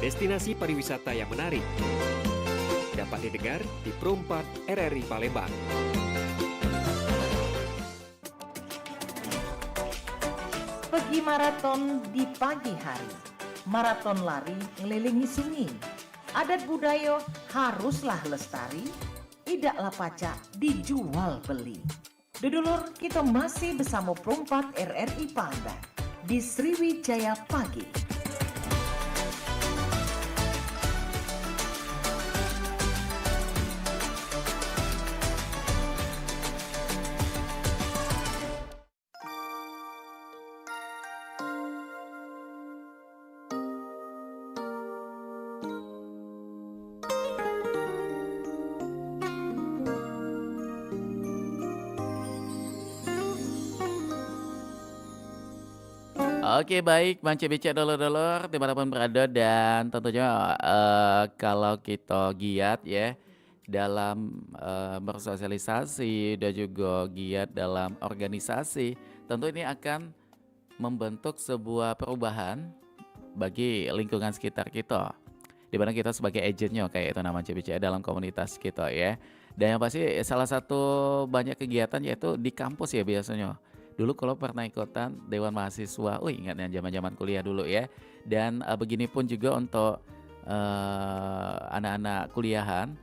destinasi pariwisata yang menarik. Dapat didengar di Pro 4 RRI Palembang. Pergi maraton di pagi hari. Maraton lari ngelilingi sungai. Adat budaya haruslah lestari. Idaklah pacak dijual beli. Dudulur, kita masih bersama Pro 4 RRI Palembang di Sriwijaya Pagi. Oke baik, Bang Cebecek dulur-dulur dimanapun berada dan tentunya kalau kita giat ya dalam bersosialisasi dan juga giat dalam organisasi, tentu ini akan membentuk sebuah perubahan bagi lingkungan sekitar kita. Di mana kita sebagai agentnya kayak itu nama CBC dalam komunitas kita ya. Dan yang pasti salah satu banyak kegiatan yaitu di kampus ya biasanya. Dulu kalau pernah ikutan Dewan Mahasiswa, ingat yang zaman-zaman kuliah dulu ya. Dan begini pun juga untuk anak-anak kuliahan,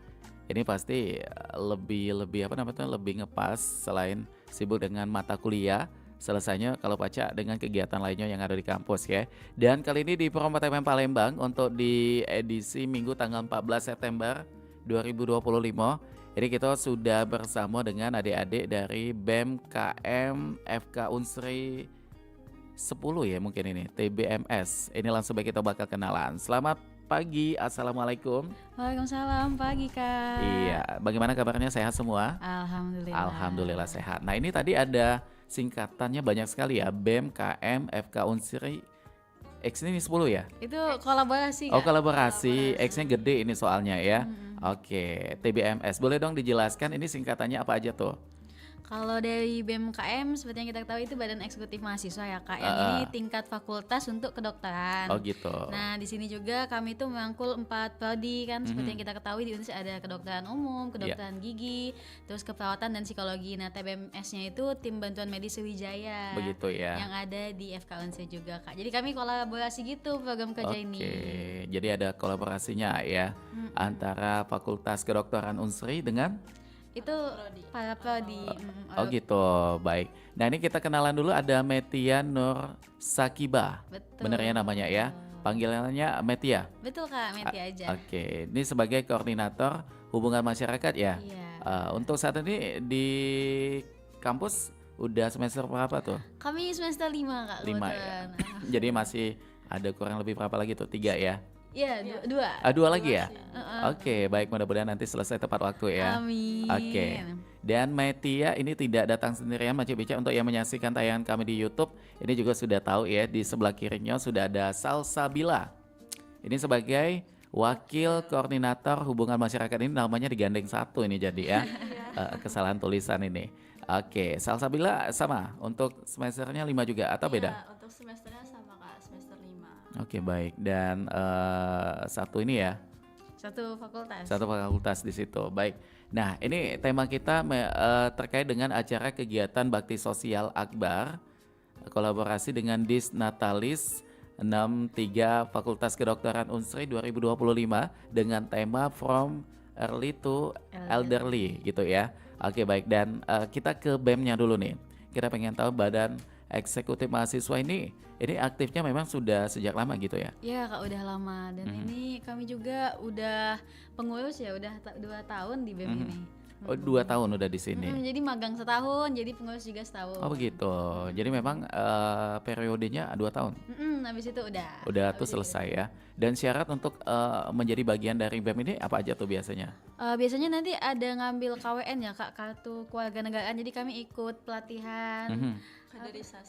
ini pasti lebih ngepas selain sibuk dengan mata kuliah. Selesainya kalau pacak dengan kegiatan lainnya yang ada di kampus ya. Dan kali ini di Pro 4 FM Palembang untuk di edisi Minggu tanggal 14 September 2025. Ini kita sudah bersama dengan adik-adik dari BEM KM FK Unsri 10 ya mungkin ini TBMS. Ini langsung baik kita bakal kenalan. Selamat pagi, Assalamualaikum. Waalaikumsalam, pagi Kak. Iya, bagaimana kabarnya, sehat semua? Alhamdulillah. Alhamdulillah sehat. Nah ini tadi ada singkatannya banyak sekali ya, BEM KM FK Unsri X ini 10 ya? Itu kolaborasi Kak? Oh kolaborasi, X-nya gede ini soalnya ya. Oke, TBMS. Boleh dong dijelaskan ini singkatannya apa aja tuh? Kalau dari BMKM seperti yang kita ketahui itu Badan Eksekutif Mahasiswa ya Kak. Yang ini tingkat fakultas untuk kedokteran. Oh gitu. Nah di sini juga kami itu merangkul 4 prodi kan. Seperti yang kita ketahui di Unsri ada kedokteran umum, kedokteran gigi, terus keperawatan dan psikologi. Nah TBMS-nya itu tim bantuan medis Sriwijaya. Begitu ya. Yang ada di FK Unsri juga Kak. Jadi kami kolaborasi gitu program kerja ini. Oke, jadi ada kolaborasinya ya antara Fakultas Kedokteran Unsri dengan Itu para prodi. Oh gitu, baik. Nah ini kita kenalan dulu, ada Metia Nur Sakiba. Betul. Bener ya namanya ya? Panggilannya Metia? Betul Kak, Meti aja. Oke, ini sebagai koordinator hubungan masyarakat ya? Iya. Untuk saat ini di kampus udah semester berapa tuh? Kami semester 5 Kak. 5 ya? Jadi masih ada kurang lebih berapa lagi tuh? 3 ya? Iya, dua. Dua lagi ya? Oke, baik, mudah-mudahan nanti selesai tepat waktu ya. Amin. Oke. Dan Metia ini tidak datang sendirian Macam Bica, untuk yang menyaksikan tayangan kami di YouTube. Ini juga sudah tahu ya, di sebelah kirinya sudah ada Salsabila. Ini sebagai wakil koordinator hubungan masyarakat, ini namanya digandeng satu ini jadi ya. Kesalahan tulisan ini. Oke, Salsabila sama untuk semesternya 5 juga atau beda? Iya, untuk semesternya sama Kak, semester 5. Oke, baik. Dan satu ini ya, Satu fakultas. satu fakultas di situ. Baik. Nah, ini tema kita terkait dengan acara kegiatan bakti sosial Akbar, kolaborasi dengan Disnatalis 63 Fakultas Kedokteran Unsri 2025 dengan tema From Early to Elderly gitu ya. Oke, baik. Dan kita ke BEM-nya dulu nih. Kita pengen tahu Badan Eksekutif Mahasiswa ini aktifnya memang sudah sejak lama gitu ya? Iya Kak, udah lama. Dan ini kami juga udah pengurus ya, udah 2 tahun di BEM ini. Oh 2 tahun udah di sini. Jadi magang setahun, jadi pengurus juga setahun. Oh begitu. Jadi memang periodenya 2 tahun. Habis itu udah. Udah tuh selesai ya. Dan syarat untuk menjadi bagian dari BEM ini apa aja tuh biasanya? Biasanya nanti ada ngambil KWN ya Kak, kartu kewarganegaraan. Jadi kami ikut pelatihan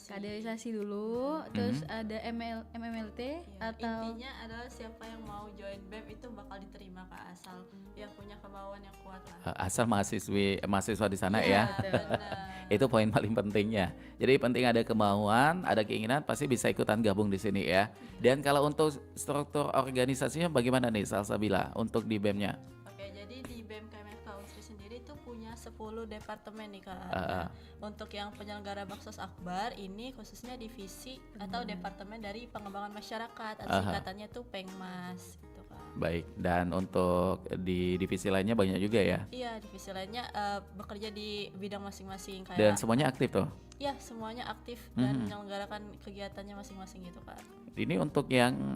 kaderisasi dulu, terus ada MMLT Ya, atau intinya adalah siapa yang mau join BEM itu bakal diterima Kak, asal yang punya kemauan yang kuat lah. Asal mahasiswa di sana Iya, ya. betul. Benar. Itu poin paling pentingnya. Jadi penting ada kemauan, ada keinginan, pasti bisa ikutan gabung di sini ya. Dan kalau untuk struktur organisasinya bagaimana nih Salsabila untuk di BEM-nya? Oke, jadi di BEM KMF Country sendiri itu punya 10 departemen nih Kak. Ah. Untuk yang penyelenggara Baksos Akbar ini khususnya divisi atau departemen dari pengembangan masyarakat, atau singkatannya tuh Pengmas gitu Kak. Baik, dan untuk di divisi lainnya banyak juga ya. Iya, divisi lainnya bekerja di bidang masing-masing Dan kayak semuanya aktif tuh. ya semuanya aktif dan menyelenggarakan kegiatannya masing-masing gitu Kak. Ini untuk yang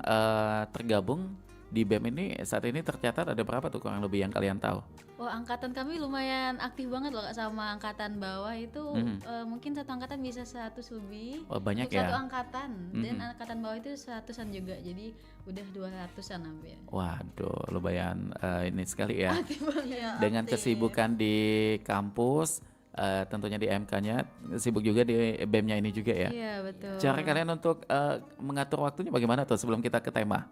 tergabung di BEM ini saat ini tercatat ada berapa tuh kurang lebih yang kalian tahu? oh, angkatan kami lumayan aktif banget loh Kak, sama angkatan bawah itu mungkin satu angkatan bisa 100 lebih. Oh, banyak Untuk ya. satu angkatan dan angkatan bawah itu 100-an juga. Jadi udah 200-an hampir. Waduh, lumayan ini sekali ya. Iya, Dengan aktif. kesibukan di kampus, tentunya di MK-nya, sibuk juga di BEM-nya ini juga ya. Iya, betul. Cara kalian untuk mengatur waktunya bagaimana tuh sebelum kita ke tema?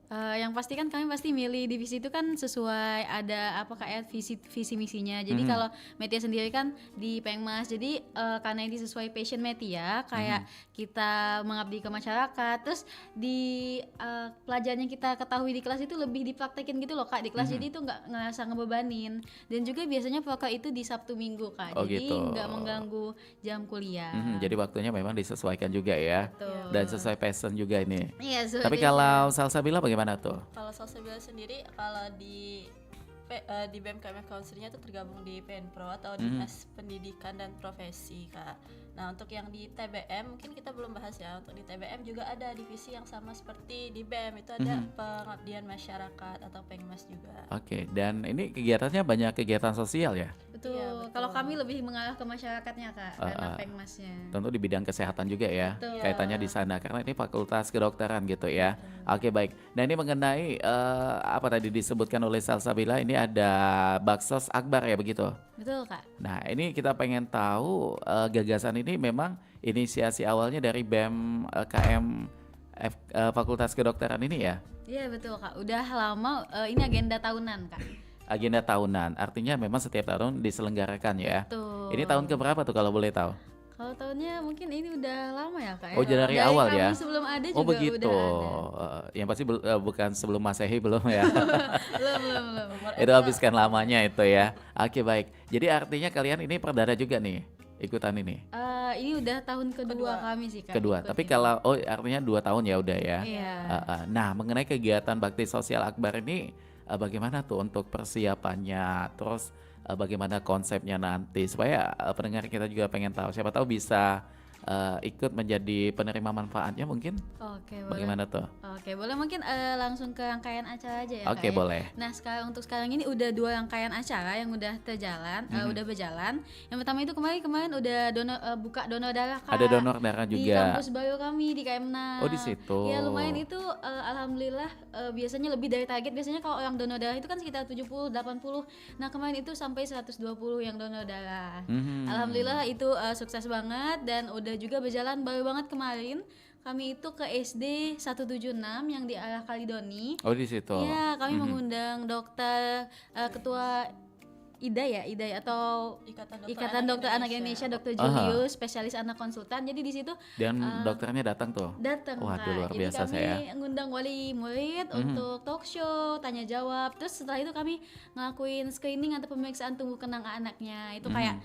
Yang pasti kan kami pasti milih divisi itu kan sesuai ada apa kayak visi misinya. Jadi kalau Metia sendiri kan di Pengmas. Jadi karena ini sesuai passion Metia kayak kita mengabdi ke masyarakat. Terus di pelajaran yang kita ketahui di kelas itu lebih dipraktekin gitu loh Kak di kelas. Jadi itu nggak ngerasa ngebebanin. Dan juga biasanya pokok itu di Sabtu Minggu Kak. Oh, jadi gitu. nggak mengganggu jam kuliah. Jadi waktunya memang disesuaikan juga ya. Betul. Dan sesuai passion juga ini. Iya, sesuai Tapi passion. kalau Salsabila bagaimana tuh? Kalau Salsabila sendiri kalau di BEM KMF Counselingnya itu tergabung di Penpro atau Dinas Pendidikan dan Profesi Kak. Nah untuk yang di TBM mungkin kita belum bahas ya. Untuk di TBM juga ada divisi yang sama seperti di BEM, itu ada pengabdian masyarakat atau Pengmas juga. Oke, dan ini kegiatannya banyak kegiatan sosial ya? Betul. Iya, betul. Kalau kami lebih mengarah ke masyarakatnya Kak, karena Pengmasnya. Tentu di bidang kesehatan juga ya, Betul. kaitannya di sana karena ini fakultas kedokteran gitu ya. Oke, baik. Nah ini mengenai apa tadi disebutkan oleh Salsabila, ini ada Baksos Akbar ya begitu. Betul Kak. Nah ini kita pengen tahu gagasan ini memang inisiasi awalnya dari BEM Fakultas Kedokteran ini ya. Iya betul Kak. Udah lama ini agenda tahunan Kak. Agenda tahunan, artinya memang setiap tahun diselenggarakan ya. Betul. Ini tahun keberapa tuh kalau boleh tahu? Kalau tahunnya mungkin ini udah lama ya Kak. Oh, ya? dari awal kami ya? Sebelum ada juga Oh begitu. udah ada. Yang pasti bukan sebelum Masehi belum ya. belum. Itu habiskan lamanya itu ya. Oke baik. Jadi artinya kalian ini perdana juga nih ikutan ini. Ini udah tahun kedua kami sih Kak. Kedua. ikut Tapi ini. kalau artinya 2 tahun ya udah ya. Iya. Nah mengenai kegiatan bakti sosial Akbar ini bagaimana tuh untuk persiapannya? Terus bagaimana konsepnya nanti supaya pendengar kita juga pengen tahu. Siapa tahu bisa ikut menjadi penerima manfaatnya mungkin. Oke, boleh. Bagaimana tuh? Oke, boleh mungkin langsung ke rangkaian acara aja ya Oke, Kak, ya? boleh. Nah, untuk sekarang ini udah 2 rangkaian acara yang udah udah berjalan. Yang pertama itu kemarin udah buka donor darah Kak. Ada donor darah Di juga. kampus baru kami di KM6. Oh, di situ. Ya lumayan itu alhamdulillah biasanya lebih dari target. Biasanya kalau orang donor darah itu kan sekitar 70 80. Nah, kemarin itu sampai 120 yang donor darah. Alhamdulillah itu sukses banget dan udah juga berjalan baru banget kemarin. Kami itu ke SD 176 yang di arah Kalidoni. Oh di situ. Iya, kami mengundang dokter ketua IDAI atau Ikatan Dokter Anak Indonesia, Dr. Julius, spesialis anak konsultan. Jadi di situ Dan dokternya datang tuh. datang Waduh, Kak. luar Jadi biasa kami saya. ngundang wali murid untuk talk show, tanya jawab. Terus setelah itu kami ngelakuin screening atau pemeriksaan tumbuh kembang anaknya. Itu kayak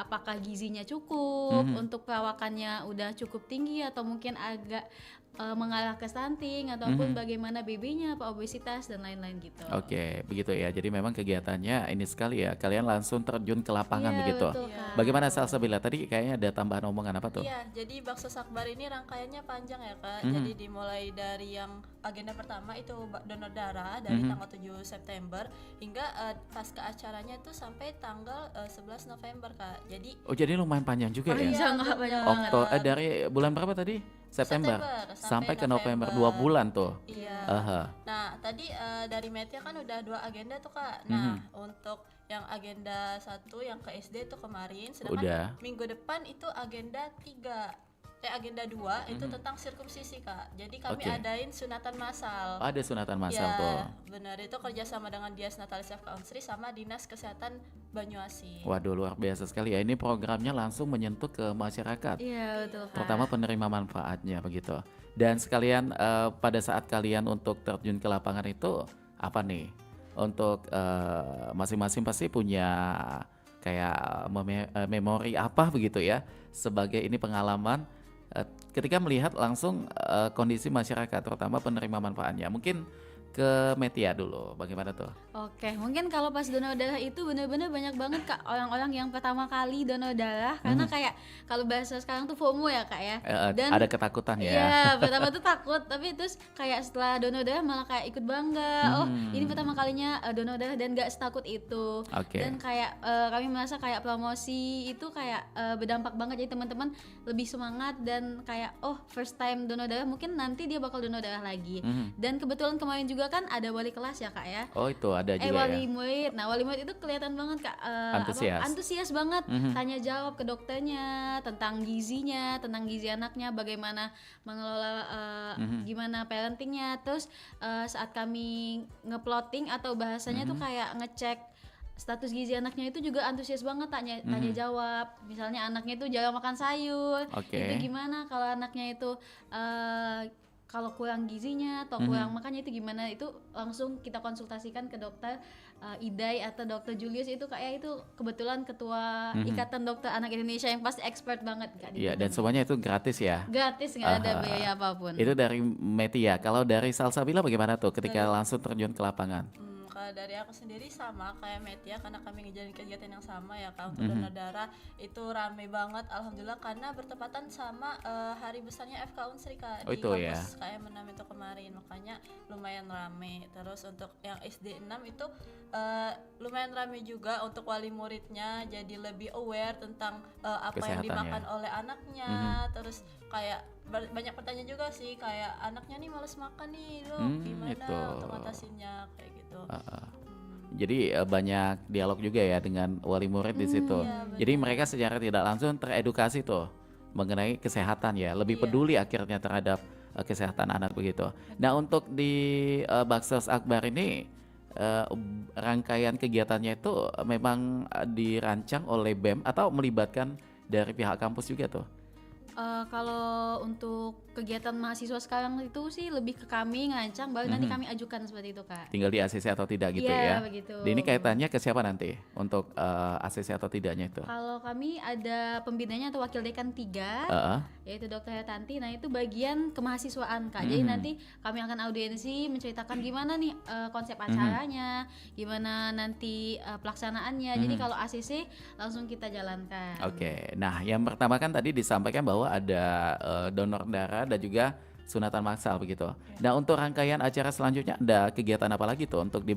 apakah gizinya cukup, untuk perawakannya udah cukup tinggi atau mungkin agak mengarah ke stunting ataupun bagaimana babynya, apa obesitas dan lain-lain gitu. Oke, begitu ya. Jadi memang kegiatannya ini sekali ya. Kalian langsung terjun ke lapangan Iya, begitu. betul, Kak. Bagaimana Salsabila tadi kayaknya ada tambahan omongan apa tuh? Iya, jadi Baksos Akbar ini rangkaiannya panjang ya Kak. Jadi dimulai dari yang agenda pertama itu donor darah dari tanggal 7 September hingga pasca acaranya itu sampai tanggal 11 November Kak. Jadi Oh jadi lumayan panjang juga ya. Panjang, Kak, banyak banget. Dari bulan berapa tadi? September. Sampai Sampai ke November 2 bulan tuh. Iya. Aha. Nah, tadi dari Metia kan udah 2 agenda tuh Kak. Nah, untuk yang agenda 1 yang ke SD itu kemarin, sedangkan Udah. minggu depan itu agenda 3 agenda 2 itu tentang sirkumsisi Kak. Jadi kami Oke. adain sunatan massal. Oh, ada sunatan massal Ya, tuh. benar, itu kerjasama dengan Dias Natalis FK Unsri sama Dinas Kesehatan Banyuasin. Waduh, luar biasa sekali ya. Ini programnya langsung menyentuh ke masyarakat, Iya betul Kak. terutama penerima manfaatnya begitu. Dan sekalian pada saat kalian untuk terjun ke lapangan itu apa nih? Untuk masing-masing pasti punya kayak memori apa begitu ya, sebagai ini pengalaman ketika melihat langsung kondisi masyarakat, terutama penerima manfaatnya. Mungkin ke Metia dulu, bagaimana tuh? Oke, mungkin kalau pas donor darah itu bener-bener banyak banget Kak orang-orang yang pertama kali donor darah, karena kayak kalau bahasa sekarang tuh FOMO ya Kak ya. Dan Ada ketakutan ya? iya, pertama tuh takut, tapi terus kayak setelah donor darah malah kayak ikut bangga. Oh, ini pertama kalinya donor darah dan gak setakut itu. Oke. Dan kayak kami merasa kayak promosi itu kayak berdampak banget, jadi teman-teman lebih semangat dan kayak oh first time donor darah, mungkin nanti dia bakal donor darah lagi. Dan kebetulan kemarin juga kan ada wali kelas ya Kak ya. Oh, itu ada juga Wali ya? murid. Nah, wali murid itu kelihatan banget Kak Antusias. antusias banget, tanya jawab ke dokternya tentang gizinya, tentang gizi anaknya, bagaimana mengelola gimana parentingnya. Terus saat kami ngeplotting atau bahasanya tuh kayak ngecek status gizi anaknya itu juga antusias banget, tanya jawab. Misalnya anaknya itu jarang makan sayur, Oke. itu gimana kalau anaknya itu kalau kurang gizinya atau kurang makannya itu gimana, itu langsung kita konsultasikan ke dokter Idai atau dokter Julius. Itu kayak itu kebetulan ketua Ikatan Dokter Anak Indonesia yang pasti expert banget Kak. Iya, dan semuanya itu gratis ya? Gratis, nggak ada biaya apapun. Itu dari Metia. Kalau dari Salsabila bagaimana tuh ketika langsung terjun ke lapangan? Kalau dari aku sendiri sama kayak Metia, karena kami ngejalanin kegiatan yang sama ya Kak, untuk donor darah itu rame banget alhamdulillah, karena bertepatan sama hari besarnya FK Unsri Kak, Oh, di itu ya. kampus KM6 itu kemarin, makanya lumayan rame. Terus untuk yang SD 6 itu lumayan rame juga untuk wali muridnya, jadi lebih aware tentang apa yang Kesehatan dimakan ya. oleh anaknya. Terus kayak banyak pertanyaan juga sih, kayak anaknya nih males makan nih Dok, gimana itu. untuk ngatasinnya kayak gitu. Jadi banyak dialog juga ya dengan wali murid di situ. iya, Jadi mereka secara tidak langsung teredukasi tuh mengenai kesehatan ya, lebih peduli akhirnya terhadap kesehatan anak begitu. Nah, untuk di Baksos Akbar ini rangkaian kegiatannya itu memang dirancang oleh BEM atau melibatkan dari pihak kampus juga tuh? Kalau untuk kegiatan mahasiswa sekarang itu sih lebih ke kami ngerancang, baru nanti kami ajukan seperti itu Kak. Tinggal di ACC atau tidak gitu Iya, ya? begitu. Dan ini kaitannya ke siapa nanti untuk ACC atau tidaknya itu? Kalau kami ada pembinanya atau wakil dekan 3, Heeh. yaitu Dr. Hetanti. Nah itu bagian kemahasiswaan Kak. Jadi nanti kami akan audiensi menceritakan gimana nih konsep acaranya, gimana nanti pelaksanaannya. Jadi kalau ACC langsung kita jalankan. Oke, nah yang pertama kan tadi disampaikan bahwa ada donor darah dan juga sunatan massal begitu. Nah, untuk rangkaian acara selanjutnya ada kegiatan apa lagi tuh untuk di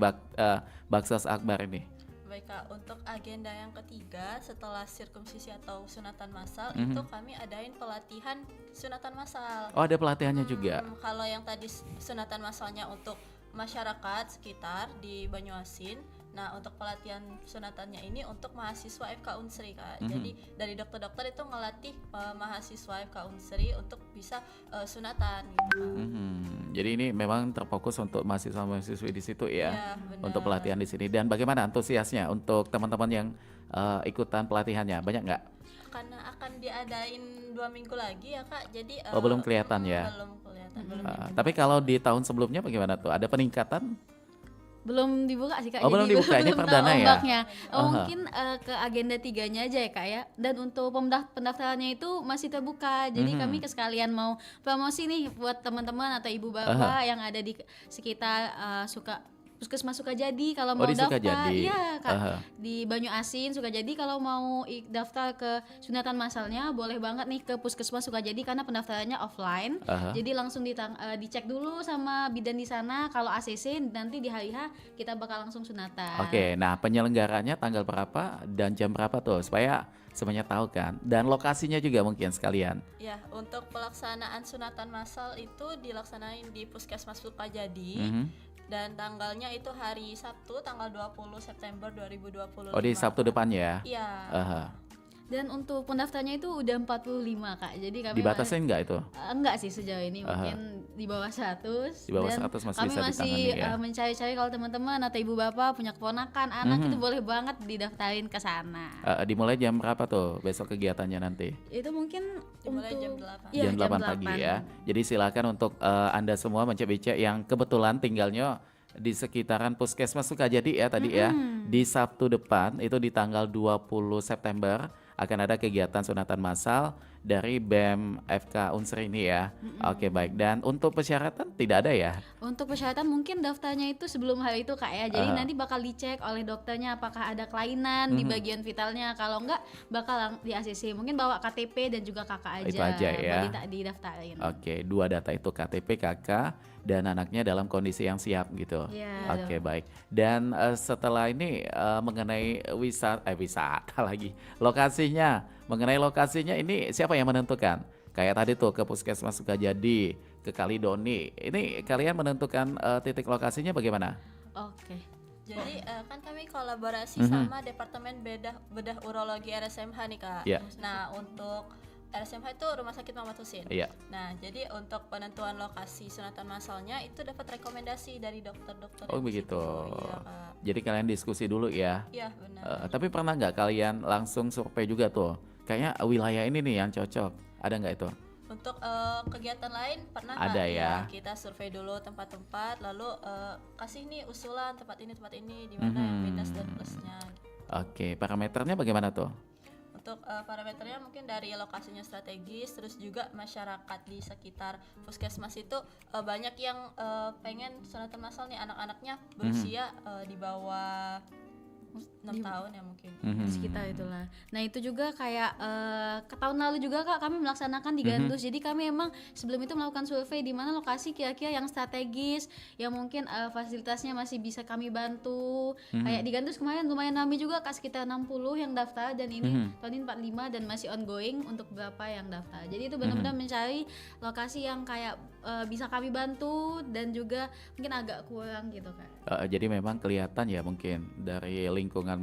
Baksos Akbar ini? Baik Kak, untuk agenda yang ketiga setelah sirkumsisi atau sunatan massal itu kami adain pelatihan sunatan massal. Oh, ada pelatihannya juga. Kalau yang tadi sunatan massalnya untuk masyarakat sekitar di Banyuasin, nah untuk pelatihan sunatannya ini untuk mahasiswa FK Unsri Kak. Jadi dari dokter-dokter itu ngelatih mahasiswa FK Unsri untuk bisa sunatan gitu Kak. Jadi ini memang terfokus untuk mahasiswa-mahasiswi di situ ya, Iya, benar. untuk pelatihan di sini. Dan bagaimana antusiasnya untuk teman-teman yang ikutan pelatihannya? Banyak nggak? Karena akan diadain 2 minggu lagi ya Kak, jadi Oh, belum kelihatan ya? belum kelihatan, belum Tapi kalau di tahun sebelumnya bagaimana tuh? Ada peningkatan? Belum dibuka sih Kak. Oh, belum jadi dibuka, ini belum tahu perdana ya? ombaknya. Aha. Mungkin ke agenda 3-nya aja ya Kak ya. Dan untuk pendaftarannya itu masih terbuka. Jadi kami sekalian mau promosi nih buat teman-teman atau ibu bapak yang ada di sekitar Puskesmas Sukajadi, kalau mau di daftar, Sukajadi. iya Kak, Aha. di Banyuasin Sukajadi, kalau mau daftar ke sunatan massalnya boleh banget nih ke Puskesmas Sukajadi karena pendaftarannya offline. Aha. Jadi langsung dicek dulu sama bidan di sana. Kalau ACC nanti di hari H kita bakal langsung sunatan. Oke, nah penyelenggaranya tanggal berapa dan jam berapa tuh supaya semuanya tahu kan? Dan lokasinya juga mungkin sekalian. Ya, untuk pelaksanaan sunatan massal itu dilaksanain di Puskesmas Sukajadi. dan tanggalnya itu hari Sabtu tanggal 20 September 2025. Oh, di Sabtu depan ya? Iya. Aha. Dan untuk pendaftarnya itu udah 45 Kak. Jadi kami Dibatasin nggak itu? enggak sih sejauh ini, mungkin di bawah 100. Di bawah Dan 100 masih kami bisa masih ditangani ya? mencari-cari kalau teman-teman atau ibu bapak punya keponakan, anak itu boleh banget didaftarin ke sana. Dimulai jam berapa tuh besok kegiatannya nanti? Itu mungkin Dimulai untuk jam 8. Iya, Jam 8 pagi ya. Jadi silakan untuk Anda semua Becek yang kebetulan tinggalnya di sekitaran Puskesmas Sukajadi ya tadi ya. Di Sabtu depan itu di tanggal 20 September akan ada kegiatan sunatan massal dari BEM FK Unsri ini ya. Oke, baik. Dan untuk persyaratan tidak ada ya? Untuk persyaratan mungkin daftarnya itu sebelum hari itu Kak ya. Jadi nanti bakal dicek oleh dokternya apakah ada kelainan di bagian vitalnya. Kalau enggak bakal di ACC. Mungkin bawa KTP dan juga kakak aja. Itu aja ya. Baru didaftarin. Oke, 2 data itu KTP, KK, dan anaknya dalam kondisi yang siap gitu. Iya. Oke, baik. Dan setelah ini mengenai wisata lagi, mengenai lokasinya ini siapa yang menentukan? Kayak tadi tuh ke Puskesmas Sukajadi, ke Kalidoni. Ini kalian menentukan titik lokasinya bagaimana? Oke. Jadi kan kami kolaborasi sama Departemen Bedah Urologi RSMH nih Kak. Iya. Nah untuk RSMH itu Rumah Sakit Muhammad Husin. Iya. Nah jadi untuk penentuan lokasi sunatan massalnya itu dapat rekomendasi dari dokter-dokter. Oh yang di begitu. situ. Iya Kak. Jadi kalian diskusi dulu ya. Iya benar. Tapi pernah nggak kalian langsung survei juga tuh? Kayaknya wilayah ini nih yang cocok. Ada nggak itu? Untuk kegiatan lain pernah Ada Kak? ya. Kita survei dulu tempat-tempat, lalu kasih nih usulan tempat ini di mana yang minus dan plusnya. Oke, parameternya bagaimana tuh? Untuk parameternya mungkin dari lokasinya strategis, terus juga masyarakat di sekitar puskesmas itu banyak yang pengen sunatan massal nih anak-anaknya berusia di bawah 6 tahun ya mungkin. Di sekitar itulah. Nah itu juga kayak ke tahun lalu juga Kak kami melaksanakan di Gandus. Jadi kami emang sebelum itu melakukan survei di mana lokasi kira-kira yang strategis, yang mungkin fasilitasnya masih bisa kami bantu. Kayak di Gandus kemarin lumayan ramai juga Kak, sekitar 60 yang daftar, dan ini tahun ini 45 dan masih ongoing untuk berapa yang daftar. Jadi itu benar-benar mencari lokasi yang kayak bisa kami bantu dan juga mungkin agak kurang gitu Kak. Jadi memang kelihatan ya mungkin dari lingkungan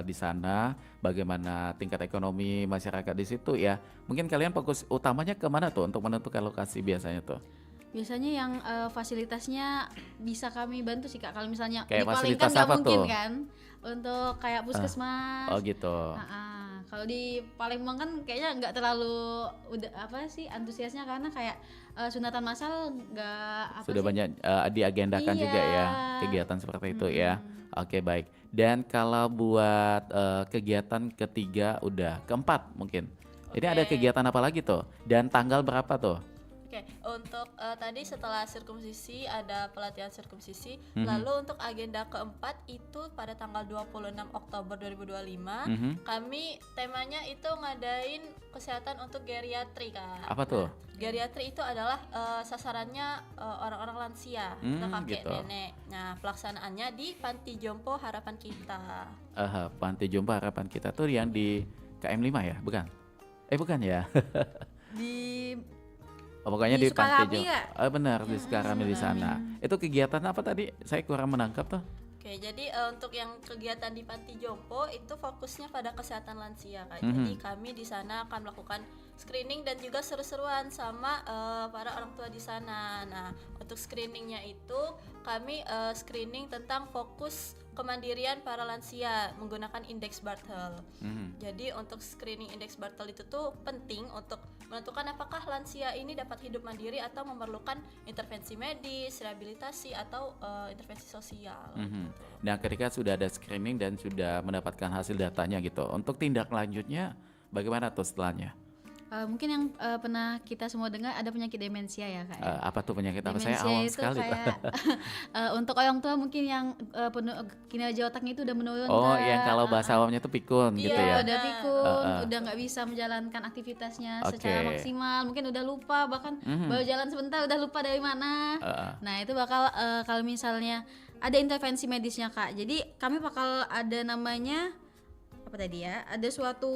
di sana bagaimana tingkat ekonomi masyarakat di situ ya. Mungkin kalian fokus utamanya kemana tuh untuk menentukan lokasi biasanya tuh? Biasanya yang fasilitasnya bisa kami bantu sih Kak. Kalau misalnya Kayak di Palembang fasilitas nggak apa mungkin tuh? kan untuk kayak puskesmas. Oh gitu. Kalau di Palembang kan kayaknya nggak terlalu antusiasnya karena kayak sunatan massal nggak Sudah banyak diagendakan Iya. juga ya kegiatan seperti itu ya. Oke, baik. Dan kalau buat kegiatan ketiga udah, keempat mungkin. Ini ada Oke. kegiatan apa lagi tuh? Dan tanggal berapa tuh? Oke, untuk tadi setelah sirkumsisi ada pelatihan sirkumsisi, lalu untuk agenda keempat itu pada tanggal 26 Oktober 2025 kami temanya itu ngadain kesehatan untuk geriatri Kak. Apa tuh? Nah, geriatri itu adalah sasarannya orang-orang lansia, atau kakek gitu. nenek. Nah, pelaksanaannya di Panti Jompo Harapan Kita. Panti Jompo Harapan Kita tuh yang di KM5 ya? Bukan? Bukan ya? di Pokoknya Di di Panti Sukarami Jompo. ya? Benar, di Sukarami di sana. Itu kegiatan apa tadi? Saya kurang menangkap tuh. Oke, jadi untuk yang kegiatan di Panti Jompo itu fokusnya pada kesehatan lansia Kak. Jadi kami di sana akan melakukan screening dan juga seru-seruan sama para orang tua di sana. Nah, untuk screeningnya itu kami screening tentang fokus kemandirian para lansia menggunakan indeks Bartel. Jadi untuk screening indeks Bartel itu tuh penting untuk menentukan apakah lansia ini dapat hidup mandiri atau memerlukan intervensi medis, rehabilitasi atau intervensi sosial. Nah, ketika sudah ada screening dan sudah mendapatkan hasil datanya gitu, untuk tindak lanjutnya bagaimana tuh setelahnya? mungkin yang pernah kita semua dengar ada penyakit demensia ya Kak. Apa tuh penyakit apa? Saya Demensia awam itu sekali tuh. kayak untuk orang tua mungkin yang kinerja otaknya itu udah menurun. Oh, Kak. yang kalau bahasa awamnya tuh pikun gitu ya. Udah pikun, udah nggak bisa menjalankan aktivitasnya secara Oke. maksimal, mungkin udah lupa, bahkan baru jalan sebentar udah lupa dari mana. Nah itu bakal kalau misalnya ada intervensi medisnya Kak, jadi kami bakal ada namanya apa tadi ya, ada suatu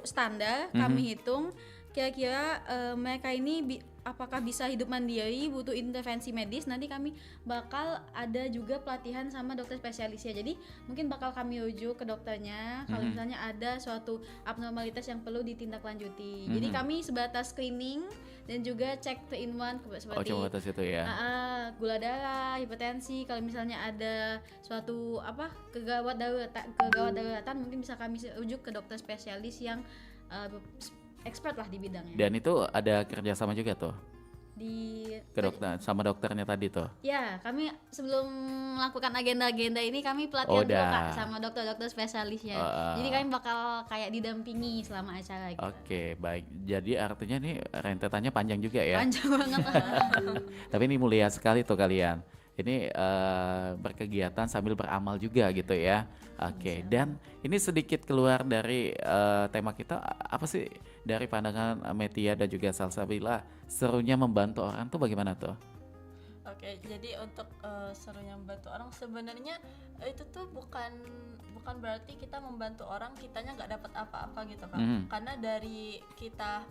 standar kami hitung kira-kira mereka ini apakah bisa hidup mandiri, butuh intervensi medis, nanti kami bakal ada juga pelatihan sama dokter spesialisnya. Jadi mungkin bakal kami rujuk ke dokternya kalau misalnya ada suatu abnormalitas yang perlu ditindaklanjuti. Jadi kami sebatas screening dan juga cek 3-in-1 seperti cuma atas itu ya. gula darah, hipertensi. Kalau misalnya ada suatu kegawat daruratan mungkin bisa kami rujuk ke dokter spesialis yang expert lah di bidangnya. Dan itu ada kerjasama juga tuh Di ke dokter sama dokternya tadi tuh. Ya, kami sebelum melakukan agenda-agenda ini kami pelatihan dulu udah. Kak sama dokter-dokter spesialisnya. Jadi kami bakal kayak didampingi selama acara gitu. Oke, baik. Jadi artinya nih rentetannya panjang juga ya. Panjang banget lah. Tapi ini mulia sekali tuh kalian. Ini berkegiatan sambil beramal juga gitu ya. Oke, dan ini sedikit keluar dari tema kita, apa sih dari pandangan Metia dan juga Salsabila, serunya membantu orang tuh bagaimana tuh? Oke, jadi untuk serunya membantu orang sebenarnya itu tuh bukan berarti kita membantu orang kitanya nggak dapat apa-apa gitu kan. Karena dari kita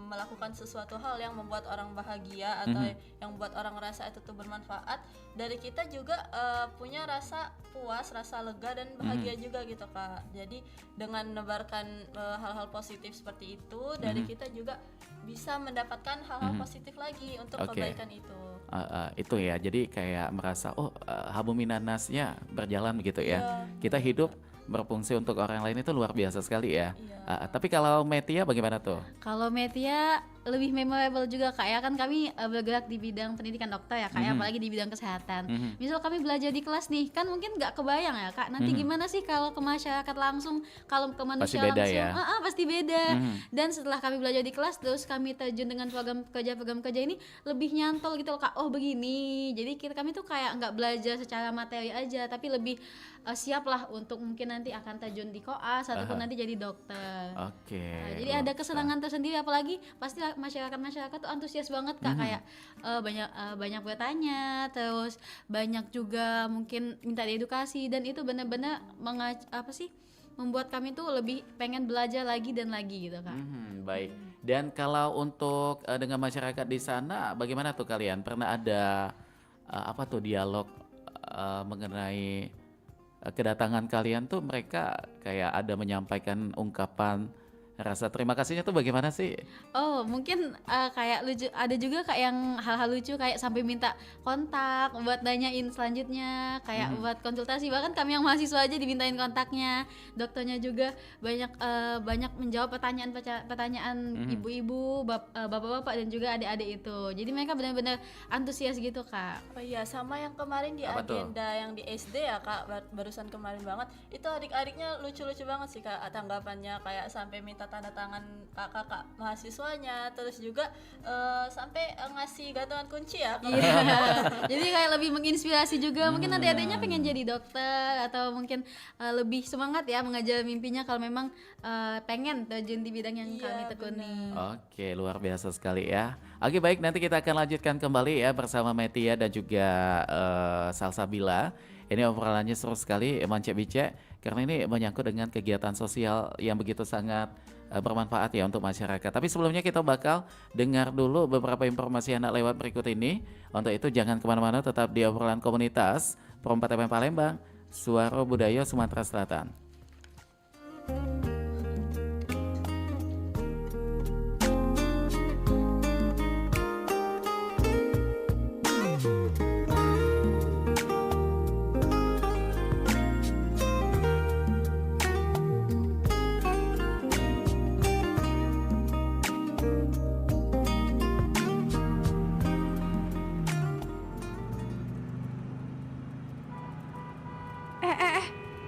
melakukan sesuatu hal yang membuat orang bahagia atau yang membuat orang ngerasa itu tuh bermanfaat, dari kita juga punya rasa puas, rasa lega dan bahagia juga gitu Kak. Jadi dengan menebarkan hal-hal positif seperti itu, dari kita juga bisa mendapatkan hal-hal positif lagi untuk kebaikan itu. Itu ya, jadi kayak merasa habuminanasnya berjalan gitu ya. Kita hidup berfungsi untuk orang lain itu luar biasa sekali ya. Tapi kalau Metia bagaimana tuh? Kalau Metia lebih memorable juga Kak ya, kan kami bergerak di bidang pendidikan dokter ya Kak ya, apalagi di bidang kesehatan. Misal kami belajar di kelas nih, kan mungkin nggak kebayang ya Kak, nanti gimana sih kalau ke masyarakat langsung, kalau ke manusia Pasti beda langsung, ya? Pasti beda. Dan setelah kami belajar di kelas, terus kami terjun dengan program kerja ini lebih nyantol gitu loh Kak, oh begini. Jadi kami tuh kayak nggak belajar secara materi aja, tapi lebih siap lah untuk mungkin nanti akan terjun di koas ataupun nanti jadi dokter. Jadi ada kesenangan tersendiri, apalagi pasti masyarakat tuh antusias banget Kak, kayak banyak bertanya, terus banyak juga mungkin minta diedukasi, dan itu benar-benar membuat kami tuh lebih pengen belajar lagi dan lagi gitu Kak. Baik. Dan kalau untuk dengan masyarakat di sana bagaimana tuh kalian? Pernah ada dialog mengenai kedatangan kalian tuh, mereka kayak ada menyampaikan ungkapan rasa terima kasihnya tuh bagaimana sih? Oh, mungkin kayak lucu, ada juga kayak yang hal-hal lucu kayak sampai minta kontak buat nanyain selanjutnya, kayak buat konsultasi. Bahkan kami yang mahasiswa aja dimintain kontaknya. Dokternya juga banyak menjawab pertanyaan ibu-ibu, bapak-bapak dan juga adik-adik itu. Jadi mereka benar-benar antusias gitu Kak. Oh iya, sama yang kemarin di agenda yang di SD ya Kak, barusan kemarin banget. Itu adik-adiknya lucu-lucu banget sih Kak, tanggapannya kayak sampai minta tanda tangan kakak mahasiswanya, terus juga sampai ngasih gantungan kunci ya. Jadi kayak lebih menginspirasi juga. Mungkin adik-adiknya pengen jadi dokter atau mungkin lebih semangat ya mengejar mimpinya kalau memang pengen terjun di bidang yang kami tekuni. Oke, luar biasa sekali ya. Oke, baik, nanti kita akan lanjutkan kembali ya bersama Metia dan juga Salsabila. Ini obrolannya seru sekali, Mance-Bice, karena ini menyangkut dengan kegiatan sosial yang begitu sangat bermanfaat ya untuk masyarakat. Tapi sebelumnya kita bakal dengar dulu beberapa informasi anak lewat berikut ini. Untuk itu jangan kemana-mana, tetap di obrolan komunitas Pro 4 FM Palembang, Suara Budaya Sumatera Selatan.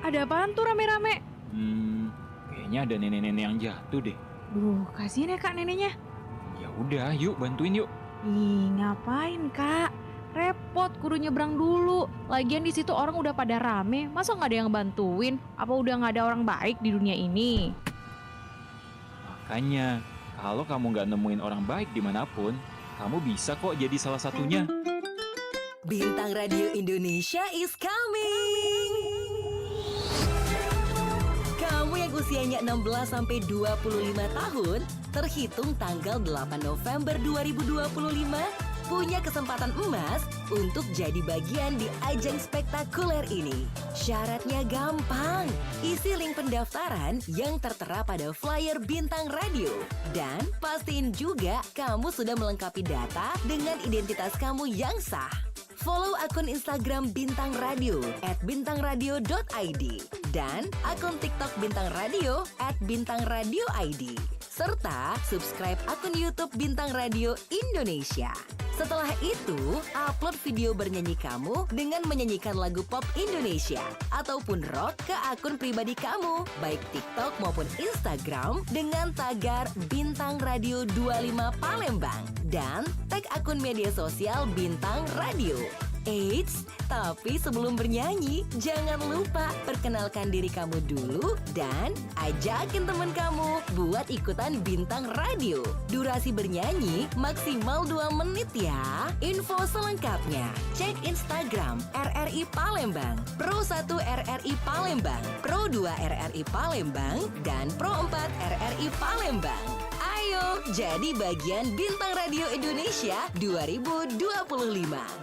Ada apaan tuh rame-rame? Kayaknya ada nenek-nenek yang jatuh deh. Duh, kasihan ya Kak neneknya. Ya udah, yuk bantuin yuk. Ih, ngapain Kak? Repot kudu nyebrang dulu. Lagian di situ orang udah pada rame, masa nggak ada yang bantuin? Apa udah nggak ada orang baik di dunia ini? Makanya, kalau kamu nggak nemuin orang baik dimanapun, kamu bisa kok jadi salah satunya. Bintang Radio Indonesia is coming. Kamu yang usianya 16 sampai 25 tahun, terhitung tanggal 8 November 2025, punya kesempatan emas untuk jadi bagian di ajang spektakuler ini. Syaratnya gampang. Isi link pendaftaran yang tertera pada flyer Bintang Radio. Dan pastiin juga kamu sudah melengkapi data dengan identitas kamu yang sah. Follow akun Instagram Bintang Radio @bintangradio.id dan akun TikTok Bintang Radio @bintangradioid. Serta subscribe akun YouTube Bintang Radio Indonesia. Setelah itu, upload video bernyanyi kamu dengan menyanyikan lagu pop Indonesia ataupun rock ke akun pribadi kamu, baik TikTok maupun Instagram dengan tagar Bintang Radio 25 Palembang dan tag akun media sosial Bintang Radio. Eits, tapi sebelum bernyanyi, jangan lupa perkenalkan diri kamu dulu dan ajakin teman kamu buat ikutan Bintang Radio. Durasi bernyanyi maksimal 2 menit ya. Info selengkapnya, cek Instagram RRI Palembang, Pro 1 RRI Palembang, Pro 2 RRI Palembang, dan Pro 4 RRI Palembang. Ayo, jadi bagian Bintang Radio Indonesia 2025.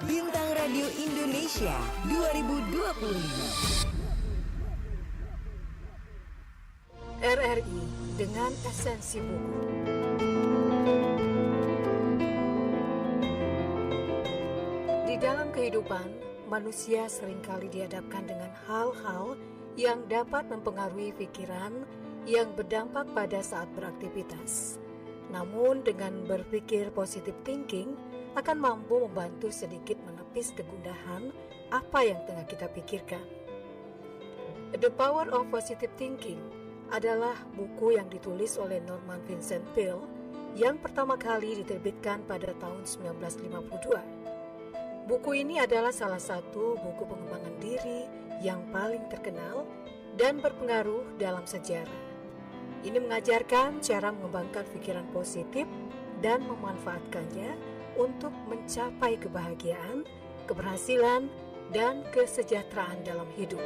Bintang Radio Indonesia 2025. RRI dengan esensi buku. Di dalam kehidupan, manusia seringkali dihadapkan dengan hal-hal yang dapat mempengaruhi pikiran yang berdampak pada saat beraktivitas. Namun dengan berpikir positive thinking akan mampu membantu sedikit menepis kegundahan apa yang tengah kita pikirkan. The Power of Positive Thinking adalah buku yang ditulis oleh Norman Vincent Peale yang pertama kali diterbitkan pada tahun 1952. Buku ini adalah salah satu buku pengembangan diri yang paling terkenal dan berpengaruh dalam sejarah. Ini mengajarkan cara mengembangkan pikiran positif dan memanfaatkannya untuk mencapai kebahagiaan, keberhasilan, dan kesejahteraan dalam hidup.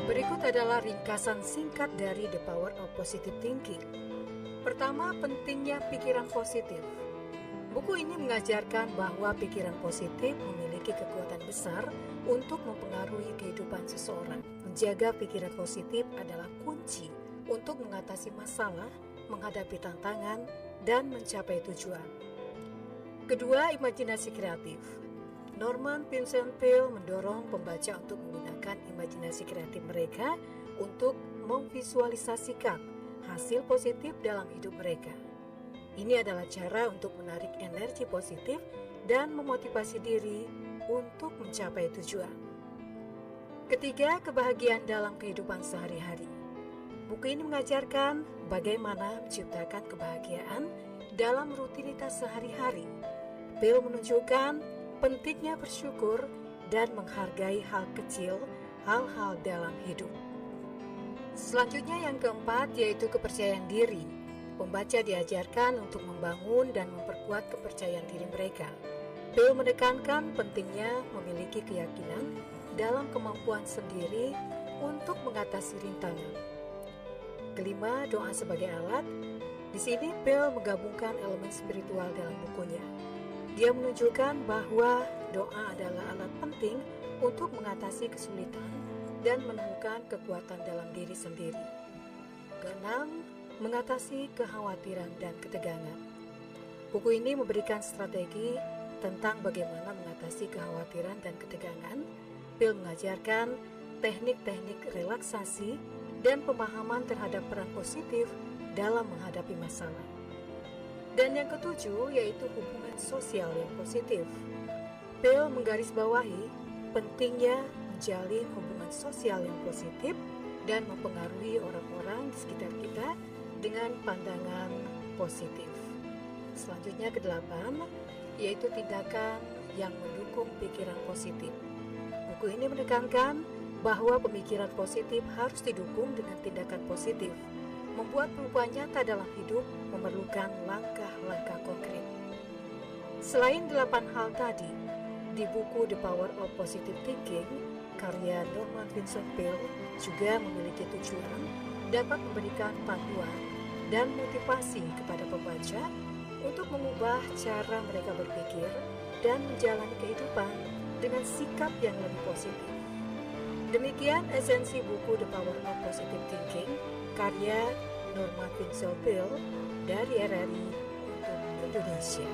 Berikut adalah ringkasan singkat dari The Power of Positive Thinking. Pertama, pentingnya pikiran positif. Buku ini mengajarkan bahwa pikiran positif memiliki kekuatan besar untuk mempengaruhi kehidupan seseorang. Menjaga pikiran positif adalah kunci untuk mengatasi masalah, menghadapi tantangan, dan mencapai tujuan. Kedua, imajinasi kreatif. Norman Vincent Peale mendorong pembaca untuk menggunakan imajinasi kreatif mereka untuk memvisualisasikan hasil positif dalam hidup mereka. Ini adalah cara untuk menarik energi positif dan memotivasi diri untuk mencapai tujuan. Ketiga, kebahagiaan dalam kehidupan sehari-hari. Buku ini mengajarkan bagaimana menciptakan kebahagiaan dalam rutinitas sehari-hari. Peale menunjukkan pentingnya bersyukur dan menghargai hal kecil, hal-hal dalam hidup. Selanjutnya yang keempat yaitu kepercayaan diri. Pembaca diajarkan untuk membangun dan memperkuat kepercayaan diri mereka. Peale menekankan pentingnya memiliki keyakinan dalam kemampuan sendiri untuk mengatasi rintangan. Kelima, doa sebagai alat. Di sini Peale menggabungkan elemen spiritual dalam bukunya. Dia menunjukkan bahwa doa adalah alat penting untuk mengatasi kesulitan dan menemukan kekuatan dalam diri sendiri. Keenam, mengatasi kekhawatiran dan ketegangan. Buku ini memberikan strategi tentang bagaimana mengatasi kekhawatiran dan ketegangan. Peale mengajarkan teknik-teknik relaksasi dan pemahaman terhadap peran positif dalam menghadapi masalah. Dan yang ketujuh yaitu hubungan sosial yang positif. Peale menggarisbawahi pentingnya menjalin hubungan sosial yang positif dan mempengaruhi orang-orang di sekitar kita dengan pandangan positif. Selanjutnya kedelapan, yaitu tindakan yang mendukung pikiran positif. Buku ini menekankan bahwa pemikiran positif harus didukung dengan tindakan positif. Membuat perubahan nyata dalam hidup memerlukan langkah-langkah konkret. Selain 8 hal tadi, di buku The Power of Positive Thinking, karya Norman Vincent Peale juga memiliki tujuan dapat memberikan panduan dan motivasi kepada pembaca untuk mengubah cara mereka berpikir dan menjalani kehidupan dengan sikap yang lebih positif. Demikian esensi buku The Power of Positive Thinking karya Norman Vincent Peale dari RRI untuk Indonesia.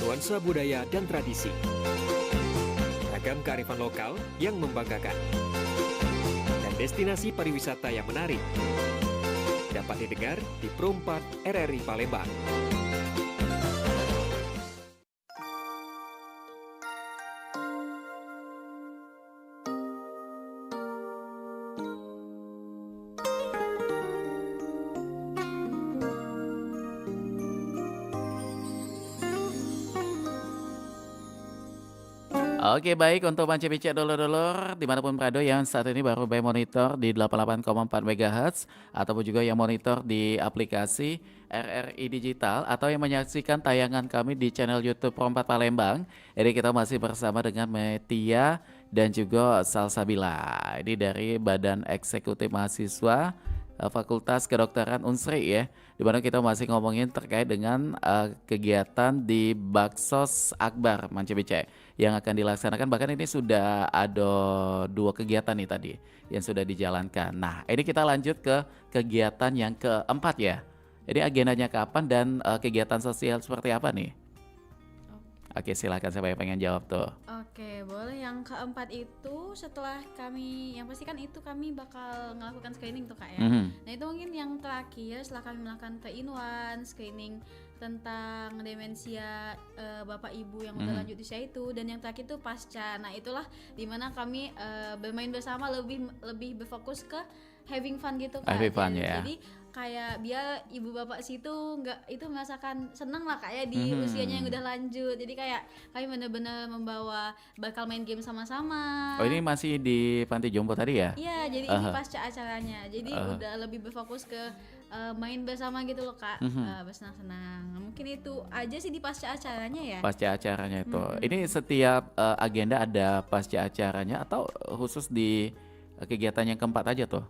Nuansa budaya dan tradisi. Ragam kearifan lokal yang membanggakan. Dan destinasi pariwisata yang menarik. Dapat didengar di Pro 4 RRI Palembang. Oke, baik untuk Panci Picek dulur-dulur dimanapun berada yang saat ini baru by monitor di 88,4 MHz ataupun juga yang monitor di aplikasi RRI Digital atau yang menyaksikan tayangan kami di channel YouTube Pro 4 Palembang. Jadi kita masih bersama dengan Metia dan juga Salsabila. Ini dari Badan Eksekutif Mahasiswa Fakultas Kedokteran Unsri ya, di mana kita masih ngomongin terkait dengan kegiatan di Baksos Akbar Panci Picek yang akan dilaksanakan. Bahkan ini sudah ada 2 kegiatan nih tadi yang sudah dijalankan. Nah, ini kita lanjut ke kegiatan yang keempat ya. Jadi agendanya kapan dan kegiatan sosial seperti apa nih? Oke, silakan, siapa yang pengen jawab tuh? Oke, boleh. Yang keempat itu setelah kami, yang pasti kan itu kami bakal melakukan screening tuh Kak ya. Nah itu mungkin yang terakhir setelah kami melakukan 3-in-1 screening tentang demensia bapak ibu yang udah lanjut usia itu, dan yang terakhir itu pasca. Nah itulah dimana kami bermain bersama, lebih berfokus ke having fun gitu Kak. Having fun ya. Jadi kayak biar ibu bapak situ nggak itu merasakan senang lah kayak di usianya yang udah lanjut. Jadi kayak kami benar-benar membawa bakal main game sama-sama. Oh, ini masih di Panti Jompo tadi ya? Iya, jadi ini pasca acaranya. Jadi udah lebih berfokus ke main bersama gitu loh Kak, bersenang-senang. Mungkin itu aja sih di pasca acaranya ya. Pasca acaranya itu. Ini setiap agenda ada pasca acaranya atau khusus di kegiatan yang keempat aja tuh?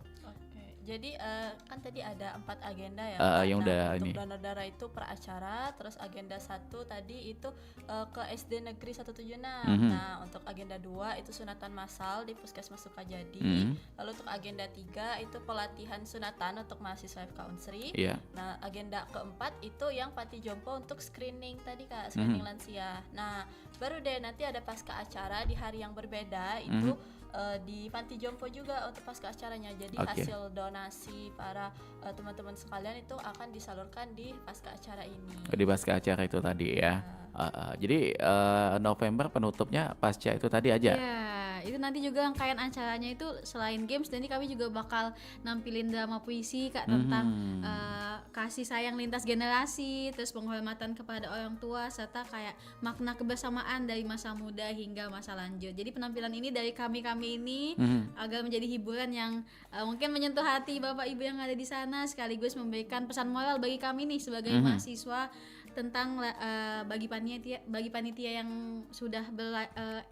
Jadi kan tadi ada 4 agenda ya. Yang udah untuk ini. donor darah itu per acara, terus agenda 1 tadi itu ke SD Negeri 176. Nah, untuk agenda 2 itu sunatan massal di Puskesmas Sukajadi. Lalu untuk agenda 3 itu pelatihan sunatan untuk mahasiswa FK Unsri. Nah, agenda keempat itu yang Panti Jompo untuk screening tadi Kak, screening lansia. Nah, baru deh nanti ada pasca acara di hari yang berbeda itu di Panti Jompo juga untuk pasca acaranya. Jadi hasil donasi para teman-teman sekalian itu akan disalurkan di pasca acara ini. Di pasca acara itu tadi ya. Jadi November penutupnya pasca itu tadi aja. Itu nanti juga rangkaian acaranya itu selain games, nanti kami juga bakal nampilin drama puisi Kak tentang kasih sayang lintas generasi, terus penghormatan kepada orang tua, serta kayak makna kebersamaan dari masa muda hingga masa lanjut. Jadi penampilan ini dari kami ini agar menjadi hiburan yang mungkin menyentuh hati bapak ibu yang ada di sana, sekaligus memberikan pesan moral bagi kami nih sebagai mahasiswa tentang bagi panitia yang sudah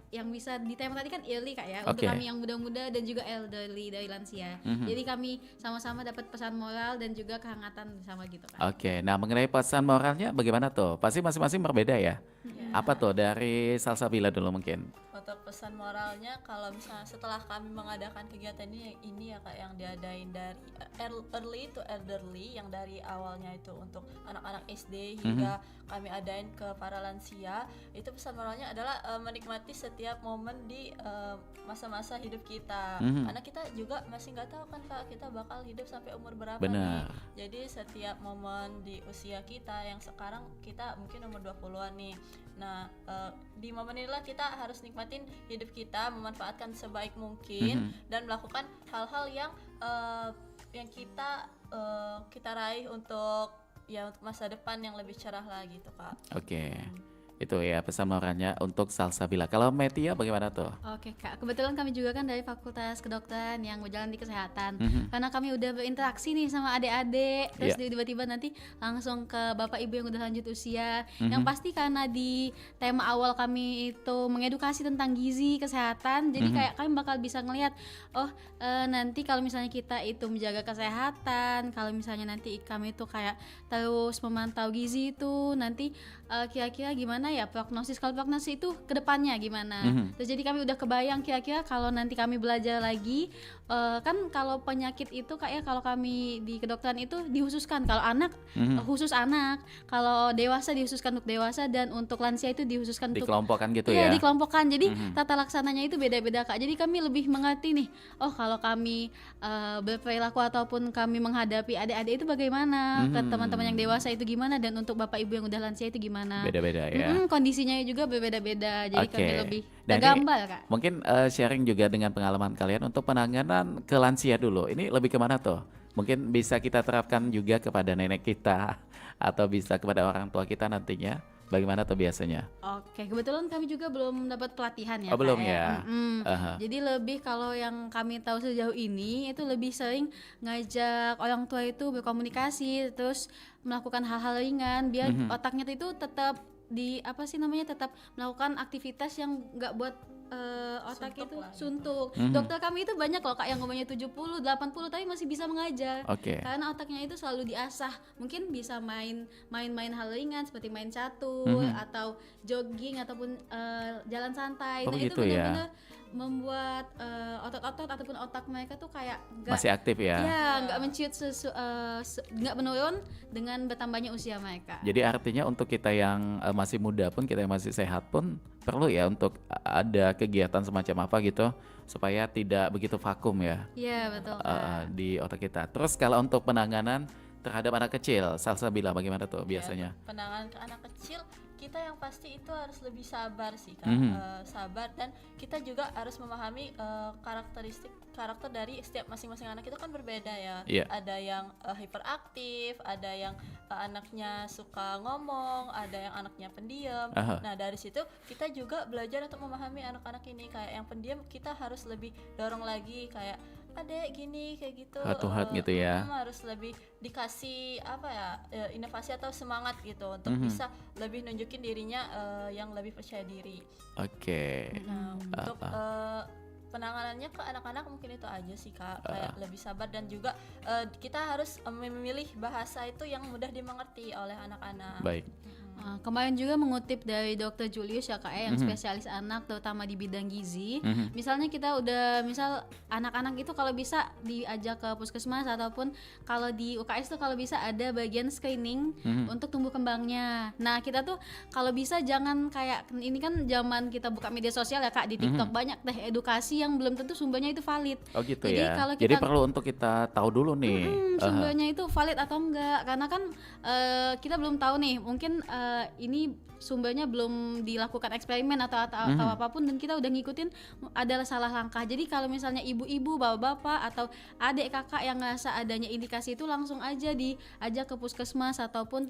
yang bisa ditema tadi kan early Kak ya, untuk kami yang muda-muda dan juga elderly dari lansia. Jadi kami sama-sama dapat pesan moral dan juga kehangatan bersama gitu Kak. Nah mengenai pesan moralnya bagaimana tuh? Pasti masing-masing berbeda ya? Apa tuh dari Salsabila dulu mungkin? Untuk pesan moralnya, kalau misalnya setelah kami mengadakan kegiatan ini ya Kak, yang diadain dari early to elderly, yang dari awalnya itu untuk anak-anak SD hingga kami adain ke para lansia, itu pesan moralnya adalah menikmati setiap momen di masa-masa hidup kita. Karena kita juga masih nggak tahu kan Kak, kita bakal hidup sampai umur berapa nih. Jadi setiap momen di usia kita yang sekarang kita mungkin umur 20-an nih. Nah, di momen inilah kita harus nikmatin hidup kita, memanfaatkan sebaik mungkin dan melakukan hal-hal yang kita raih untuk masa depan yang lebih cerah lah gitu Kak. Itu ya pesan moralnya untuk Salsabila. Kalau Metia bagaimana tuh? Oke Kak, kebetulan kami juga kan dari Fakultas Kedokteran yang berjalan di kesehatan. Mhm. Karena kami udah berinteraksi nih sama adik-adik, terus Iya. tiba-tiba nanti langsung ke bapak ibu yang udah lanjut usia. Yang Mhm. pasti karena di tema awal kami itu mengedukasi tentang gizi, kesehatan, jadi Mhm. kayak kami bakal bisa ngelihat, oh nanti kalau misalnya kita itu menjaga kesehatan, kalau misalnya nanti kami itu kayak terus memantau gizi itu nanti kira-kira gimana ya prognosis, kalau prognosis itu kedepannya gimana. Mhm. Terus jadi kami udah kebayang kira-kira kalau nanti kami belajar lagi, kan kalau penyakit itu kayak kalau kami di kedokteran itu dihususkan kalau anak, Mhm. khusus anak, kalau dewasa dihususkan untuk dewasa, dan untuk lansia itu dihususkan untuk Dikelompokkan gitu iya, ya. dikelompokkan. Jadi Mhm. tata laksananya itu beda-beda Kak. Jadi kami lebih mengerti nih, oh kalau kami berperilaku ataupun kami menghadapi adik-adik itu bagaimana, ke teman-teman yang dewasa itu gimana, dan untuk bapak ibu yang udah lansia itu gimana. Beda-beda ya. Kondisinya juga berbeda-beda. Jadi kami Oke. lebih Dan ini tergambar Kak. mungkin sharing juga dengan pengalaman kalian untuk penanganan ke lansia dulu. Ini lebih kemana tuh? Mungkin bisa kita terapkan juga kepada nenek kita atau bisa kepada orang tua kita nantinya. Bagaimana tuh biasanya? Oke, kebetulan kami juga belum dapat pelatihan ya Oh, Kak belum ya. ya? Mm-mm. Aha. Jadi lebih kalau yang kami tahu sejauh ini itu lebih sering ngajak orang tua itu berkomunikasi, terus melakukan hal-hal ringan biar Mhm. otaknya itu tetap di apa sih namanya, tetap melakukan aktivitas yang nggak buat otak Suntuk itu lah gitu. suntuk. Mhm. Dokter kami itu banyak loh Kak yang umurnya 70, 80 tapi masih bisa mengajar. Oke. Karena otaknya itu selalu diasah. Mungkin bisa main-main hal ringan seperti main catur Mhm. atau jogging ataupun jalan santai. Oh, Nah, itu begitu ya. benar-benar membuat otot-otot ataupun otak mereka tuh kayak Masih aktif ya. nggak menciut nggak menurun dengan bertambahnya usia mereka. Jadi artinya untuk kita yang masih muda pun, kita yang masih sehat pun perlu ya untuk ada kegiatan semacam apa gitu supaya tidak begitu vakum ya Iya, betul Kak. di otak kita. Terus kalau untuk penanganan terhadap anak kecil, Salsabila bagaimana tuh biasanya? Penanganan ke anak kecil, kita yang pasti itu harus lebih sabar sih Kak. Mhm. Sabar, dan kita juga harus memahami karakter dari setiap masing-masing anak itu kan berbeda ya. Iya. Ada yang hiperaktif, ada yang anaknya suka ngomong, ada yang anaknya pendiam. Aha. Nah, dari situ kita juga belajar untuk memahami anak-anak ini. Kayak yang pendiam kita harus lebih dorong lagi, kayak adek gini kayak gitu, Heart to heart gitu ya. harus lebih dikasih apa ya, inovasi atau semangat gitu untuk Mhm. bisa lebih nunjukin dirinya yang lebih percaya diri. Oke. Nah, untuk penanganannya ke anak-anak mungkin itu aja sih Kak, kayak lebih sabar, dan juga kita harus memilih bahasa itu yang mudah dimengerti oleh anak-anak. Baik. Kemarin juga mengutip dari Dr. Julius ya Kak yang Mhm. spesialis anak terutama di bidang gizi. Mhm. Misalnya kita udah anak-anak itu kalau bisa diajak ke puskesmas ataupun kalau di UKS tuh kalau bisa ada bagian screening Mhm. untuk tumbuh kembangnya. Nah, kita tuh kalau bisa jangan kayak ini kan zaman kita buka media sosial ya Kak, di TikTok banyak deh edukasi yang belum tentu sumbernya itu valid. Oh gitu Jadi ya. kalau Jadi kita- perlu untuk kita tahu dulu nih. Aha. Sumbernya itu valid atau enggak, karena kan kita belum tahu nih, mungkin ini sumbernya belum dilakukan eksperimen atau apapun, dan kita udah ngikutin adalah salah langkah. Jadi kalau misalnya ibu-ibu, bapak-bapak atau adik kakak yang ngerasa adanya indikasi itu langsung aja diajak ke puskesmas ataupun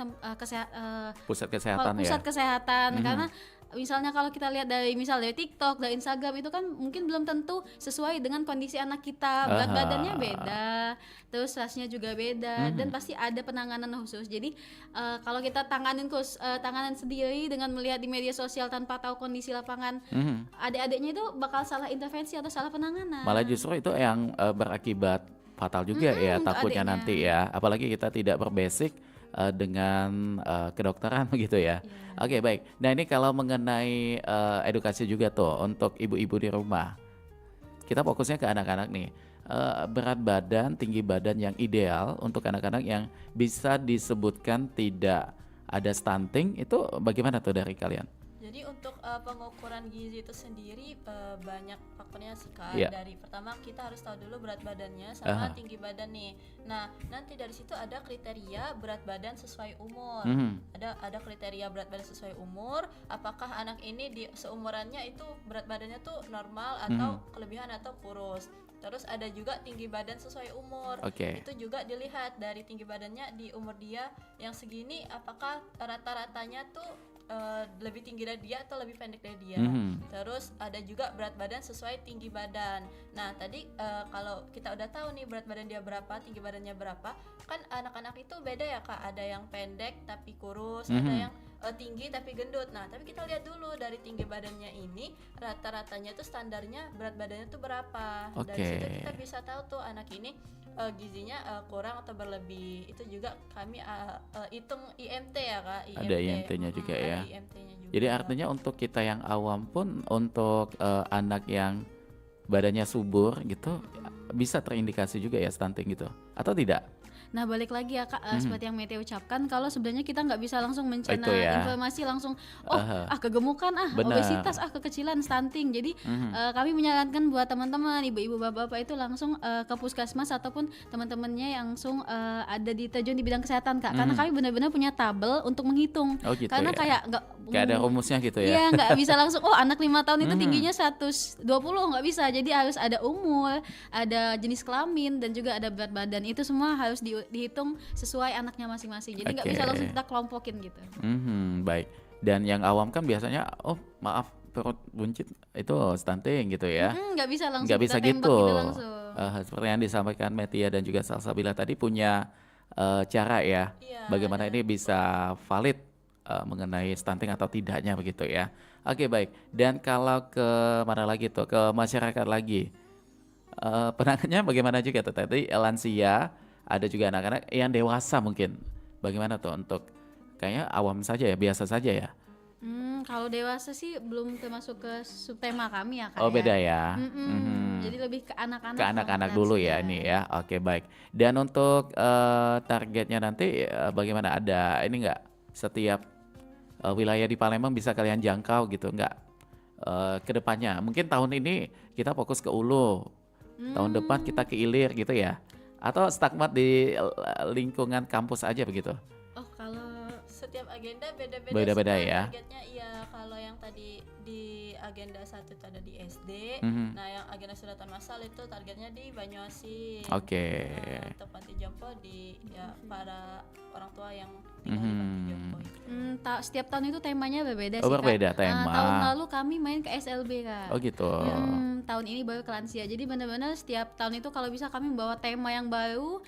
Pusat kesehatan ya. pusat kesehatan. Karena misalnya kalau kita lihat dari TikTok, dari Instagram itu kan mungkin belum tentu sesuai dengan kondisi anak kita. Berat Aha. badannya beda, terus rasnya juga beda, dan pasti ada penanganan khusus. Jadi kalau kita tanganan sendiri dengan melihat di media sosial tanpa tahu kondisi lapangan adik-adiknya itu bakal salah intervensi atau salah penanganan. Malah justru itu yang berakibat fatal juga ya untuk takutnya adiknya. nanti ya. Apalagi kita tidak berbasic dengan kedokteran begitu ya. Oke, baik. Nah, ini kalau mengenai edukasi juga tuh untuk ibu-ibu di rumah. Kita fokusnya ke anak-anak nih. Berat badan, tinggi badan yang ideal untuk anak-anak yang bisa disebutkan tidak ada stunting, itu bagaimana tuh dari kalian? Jadi untuk pengukuran gizi itu sendiri banyak faktornya sih Kak. Iya. Dari pertama kita harus tahu dulu berat badannya sama Aha. tinggi badan nih. Nah, nanti dari situ ada kriteria berat badan sesuai umur. Mhm. Ada kriteria berat badan sesuai umur. Apakah anak ini di seumurannya itu berat badannya tuh normal atau kelebihan atau kurus. Terus ada juga tinggi badan sesuai umur. Oke. Itu juga dilihat dari tinggi badannya di umur dia yang segini, apakah rata-ratanya tuh lebih tinggi dari dia atau lebih pendek dari dia. Terus ada juga berat badan sesuai tinggi badan. Nah tadi kalau kita udah tahu nih berat badan dia berapa, tinggi badannya berapa, kan anak-anak itu beda ya Kak. Ada yang pendek tapi kurus, ada yang tinggi tapi gendut. Nah tapi kita lihat dulu dari tinggi badannya ini rata-ratanya tuh standarnya berat badannya tuh berapa. Dari situ kita bisa tahu tuh anak ini gizinya kurang atau berlebih. Itu juga kami hitung IMT ya Kak. Ada IMT-nya juga ya. Ada IMT-nya juga. Jadi artinya untuk kita yang awam pun untuk anak yang badannya subur gitu bisa terindikasi juga ya stunting gitu atau tidak? Nah balik lagi ya Kak, seperti yang Mete ucapkan, kalau sebenarnya kita nggak bisa langsung mencerna Itu ya. informasi langsung kegemukan, Benar. obesitas, kekecilan, stunting. Jadi kami menyarankan buat teman-teman, ibu-ibu, bapak-bapak itu langsung ke puskesmas ataupun teman-temannya yang langsung ada di terjun di bidang kesehatan Kak. Karena kami benar-benar punya tabel untuk menghitung. Oh gitu Karena ya. kayak Kayak ada rumusnya gitu ya. Iya, nggak bisa langsung anak 5 tahun itu tingginya 120, nggak bisa. Jadi harus ada umur, ada jenis kelamin, dan juga ada berat badan. Itu semua harus dihitung sesuai anaknya masing-masing. Jadi nggak bisa langsung kita kelompokin gitu. Baik. Dan yang awam kan biasanya maaf perut buncit itu stunting gitu ya. Nggak bisa langsung Nggak bisa kita tembak gitu. gitu langsung. Seperti yang disampaikan Metia dan juga Salsabila tadi punya cara ya. Iya, Bagaimana ini bisa valid mengenai stunting atau tidaknya begitu ya. Oke baik. Dan kalau ke mana lagi tuh, ke masyarakat lagi, penanganannya bagaimana juga tuh tadi lansia, ada juga anak-anak yang dewasa mungkin. Bagaimana tuh untuk kayaknya awam saja ya, biasa saja ya. Kalau dewasa sih belum termasuk ke subtema kami ya Kak. Oh beda ya. Jadi lebih ke anak-anak. Ke anak-anak dulu ya ini ya. Oke baik. Dan untuk targetnya nanti bagaimana? Ada ini enggak setiap wilayah di Palembang bisa kalian jangkau gitu enggak? Ke depannya. Mungkin tahun ini kita fokus ke Ulu. Tahun depan kita ke Ilir gitu ya. Atau stagmat di lingkungan kampus aja begitu. Oh, kalau setiap agenda beda-beda. Beda-beda sih, Kak. ya. Targetnya iya, kalau yang tadi di agenda 1 itu ada di SD. Nah, yang agenda sunatan massal itu targetnya di Banyuasin. Oke. Nah, untuk panti jompo di para orang tua yang tinggal di panti jompo itu. setiap tahun itu temanya berbeda Oh, sih berbeda Kak. tema. Tahun lalu kami main ke SLB Kak. Oh gitu. Tahun ini baru ke lansia. Jadi benar-benar setiap tahun itu kalau bisa kami membawa tema yang baru,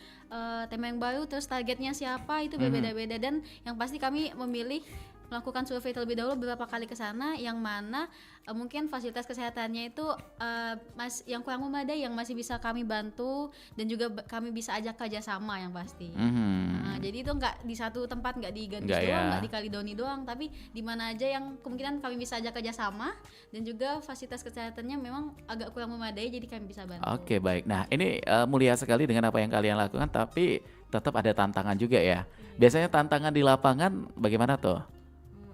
terus targetnya siapa itu berbeda-beda, dan yang pasti kami memilih melakukan survei terlebih dahulu beberapa kali ke sana yang mana mungkin fasilitas kesehatannya itu yang kurang memadai, yang masih bisa kami bantu dan juga kami bisa ajak kerjasama yang pasti. Jadi itu nggak di satu tempat, nggak di Gandus Nggak doang, ya. nggak di Kalidoni doang, tapi di mana aja yang kemungkinan kami bisa ajak kerjasama dan juga fasilitas kesehatannya memang agak kurang memadai, jadi kami bisa bantu. Oke baik. Nah ini mulia sekali dengan apa yang kalian lakukan, tapi tetap ada tantangan juga ya. Biasanya tantangan di lapangan bagaimana tuh?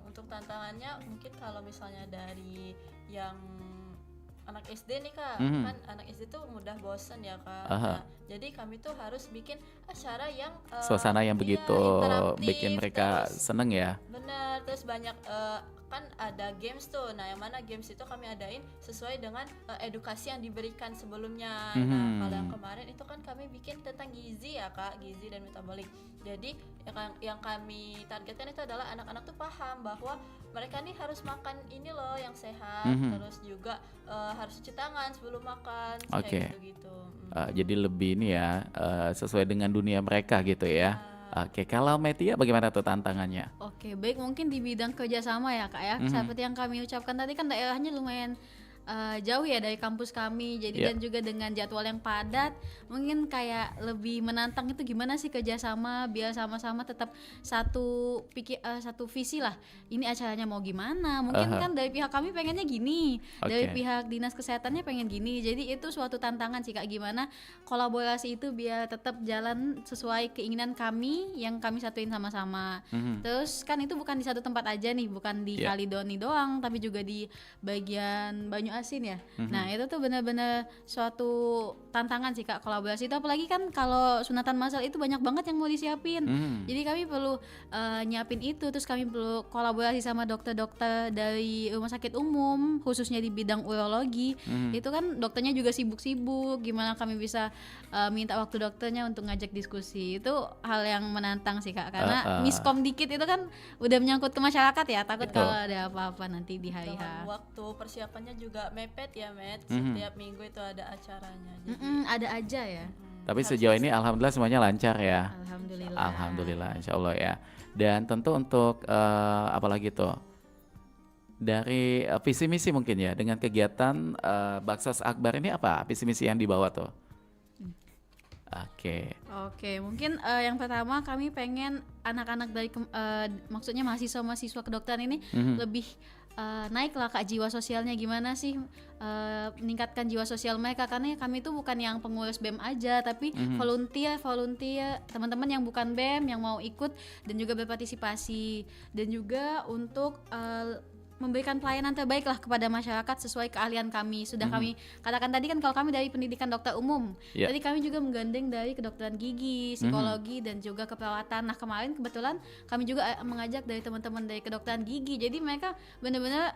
Untuk tantangannya mungkin kalau misalnya dari yang anak SD nih Kak, kan anak SD tuh mudah bosan ya Kak. Nah, jadi kami tuh harus bikin acara yang Suasana yang begitu interaktif, bikin mereka terus seneng ya. benar, terus banyak kan ada games tuh. Nah, yang mana games itu kami adain sesuai dengan edukasi yang diberikan sebelumnya. Nah, kalau yang kemarin itu kan kami bikin tentang gizi ya Kak, gizi dan metabolik. Jadi yang kami targetkan itu adalah anak-anak tuh paham bahwa mereka nih harus makan ini loh yang sehat, terus juga harus cuci tangan sebelum makan, Oke. kayak gitu-gitu. Jadi lebih ini ya sesuai dengan dunia mereka gitu ya. Oke, kalau Metia bagaimana tuh tantangannya? Oke, baik, mungkin di bidang kerjasama ya Kak ya. Seperti yang kami ucapkan tadi kan daerahnya lumayan jauh ya dari kampus kami, jadi dan juga dengan jadwal yang padat, mungkin kayak lebih menantang itu gimana sih kerjasama biar sama-sama tetap satu visi lah. Ini acaranya mau gimana? Mungkin kan dari pihak kami pengennya gini, dari pihak dinas kesehatannya pengen gini. Jadi itu suatu tantangan sih Kak, gimana kolaborasi itu biar tetap jalan sesuai keinginan kami yang kami satuin sama-sama. Terus kan itu bukan di satu tempat aja nih, bukan di Kalidoni doang, tapi juga di bagian Banyuasin, asin ya. Nah itu tuh benar-benar suatu tantangan sih Kak, kolaborasi itu, apalagi kan kalau sunatan massal itu banyak banget yang mau disiapin. Jadi kami perlu nyiapin itu, terus kami perlu kolaborasi sama dokter-dokter dari rumah sakit umum khususnya di bidang urologi. Itu kan dokternya juga sibuk-sibuk, gimana kami bisa minta waktu dokternya untuk ngajak diskusi. Itu hal yang menantang sih Kak, karena miskom dikit itu kan udah menyangkut ke masyarakat ya, takut kalau ada apa-apa nanti di hari Dengan H. waktu persiapannya juga mepet ya, Met. Setiap minggu itu ada acaranya. Jadi Ada aja ya. Tapi sejauh ini alhamdulillah semuanya lancar ya. Alhamdulillah. Alhamdulillah, insya Allah ya. Dan tentu untuk apalagi tuh dari visi misi mungkin ya dengan kegiatan Baksos Akbar ini, apa visi misi yang dibawa tuh? Oke. Mungkin yang pertama kami pengen anak-anak dari maksudnya mahasiswa-mahasiswa kedokteran ini lebih naik lah Kak, jiwa sosialnya gimana sih, meningkatkan jiwa sosial mereka, karena kami itu bukan yang pengurus BEM aja, tapi volunteer teman-teman yang bukan BEM yang mau ikut dan juga berpartisipasi, dan juga untuk memberikan pelayanan terbaik lah kepada masyarakat sesuai keahlian kami. Sudah kami katakan tadi kan kalau kami dari pendidikan dokter umum, jadi kami juga menggandeng dari kedokteran gigi, psikologi dan juga keperawatan. Nah kemarin kebetulan kami juga mengajak dari teman-teman dari kedokteran gigi, jadi mereka benar-benar